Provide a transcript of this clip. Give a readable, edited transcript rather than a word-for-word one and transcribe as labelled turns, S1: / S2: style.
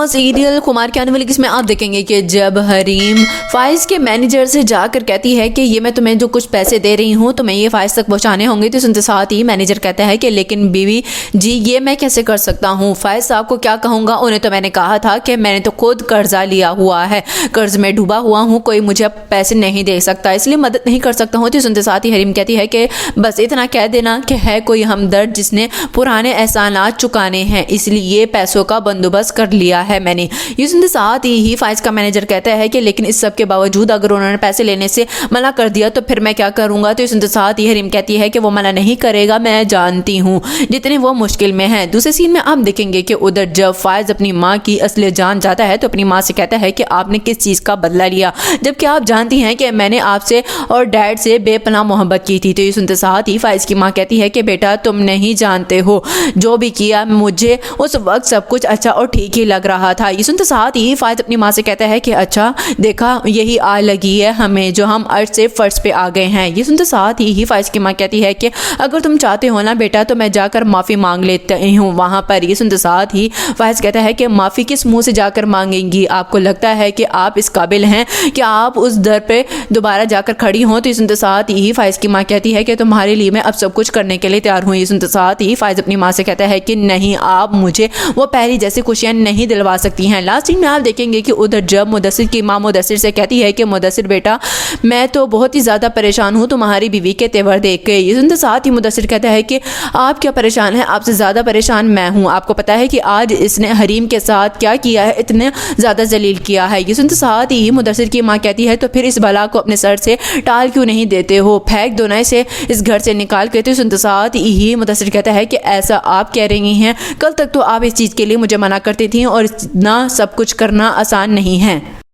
S1: Serial Kumar के आने वाली किस्में आप देखेंगे कि जब हरीम फाइज के मैनेजर से जाकर कहती है कि ये मैं तुम्हें जो कुछ पैसे दे रही हूँ तुम्हें ये फाइज तक पहुँचाने होंगे, तो सुनते साथ ही मैनेजर कहता है कि लेकिन बीवी जी ये मैं कैसे कर सकता हूँ, फाइज साहब को क्या कहूँगा, उन्हें तो मैंने कहा था कि मैंने तो खुद कर्जा लिया हुआ है, कर्ज में डूबा हुआ हूँ, कोई मुझे अब पैसे नहीं दे सकता, इसलिए मदद नहीं कर सकता हूँ। तो सुनते साथ ही हरीम कहती है कि बस इतना कह देना कि है कोई हमदर्द जिसने पुराने एहसानात चुकाने हैं, इसलिए पैसों का बंदोबस्त कर लिया है मैंने। ये सुनते साथ ही फाइज का मैनेजर कहता है कि लेकिन इस सब के बावजूद अगर उन्होंने पैसे लेने से मना कर दिया तो फिर मैं क्या करूंगा। तो ये सुनते साथ ही हरीम कहती है कि वो मना नहीं करेगा, मैं जानती हूँ जितने वो मुश्किल में है। दूसरे सीन में आप देखेंगे कि उधर जब फाइज अपनी माँ की असलियत जान जाता है तो अपनी माँ से कहता है कि आपने किस चीज़ का बदला लिया, जबकि आप जानती हैं कि मैंने आपसे और डैड से बेपनाह मोहब्बत की थी। तो ये सुनते साथ ही फाइज की माँ कहती है कि बेटा तुम नहीं जानते हो, जो भी किया मुझे उस वक्त सब कुछ अच्छा और ठीक ही लग रहा था। ये सुनते साथ ही फाइज अपनी माँ से कहता है कि अच्छा देखा यही आ लगी है हमें जो हम अर्श से फर्श पे आ गए हैं। ये सुनते साथ ही फाइज की माँ कहती है कि अगर तुम चाहते हो ना बेटा तो मैं जाकर माफ़ी मांग लेती हूँ वहाँ पर। ये सुनते साथ ही फाइज कहता है कि माफ़ी किस मुँह से जाकर मांगेंगी, आपको लगता है कि आप इस काबिल हैं कि आप उस दर पे दोबारा जाकर खड़ी हों। तो ये सुनते साथ ही फाइज की माँ कहती है कि तुम्हारे लिए मैं अब सब कुछ करने के लिए तैयार हूँ। ये सुनते साथ ही फाइज अपनी माँ से कहता है कि नहीं आप मुझे वो पहली जैसी खुशियाँ नहीं दिलवा सकती हैं। लास्ट सीन में आप देखेंगे कि उधर जब मुदस्सिर की माँ मुदस्सिर से कहती है कि मुदस्सिर बेटा मैं तो बहुत ही ज़्यादा परेशान हूँ तुम्हारी बीवी के तेवर देख के। ये सुनते साथ ही मुदस्सिर कहता है कि आप क्या परेशान हैं, आपसे ज़्यादा परेशान मैं हूँ, आपको पता है कि आज इसने हरीम के साथ क्या किया है, इतने ज़्यादा जलील किया है। ये सुनते साथ ही मुदस्सिर की माँ कहती है तो फिर इस बला को अपने सर से टाल क्यों नहीं देते हो, फेंक दो ना इसे इस घर से निकाल के। तो सुनते साथ ही मुदस्सिर कहता है कि ऐसा आप कह रही हैं, कल तक तो आप इस चीज़ के लिए मुझे मना करती थी और इतना सब कुछ करना आसान नहीं है।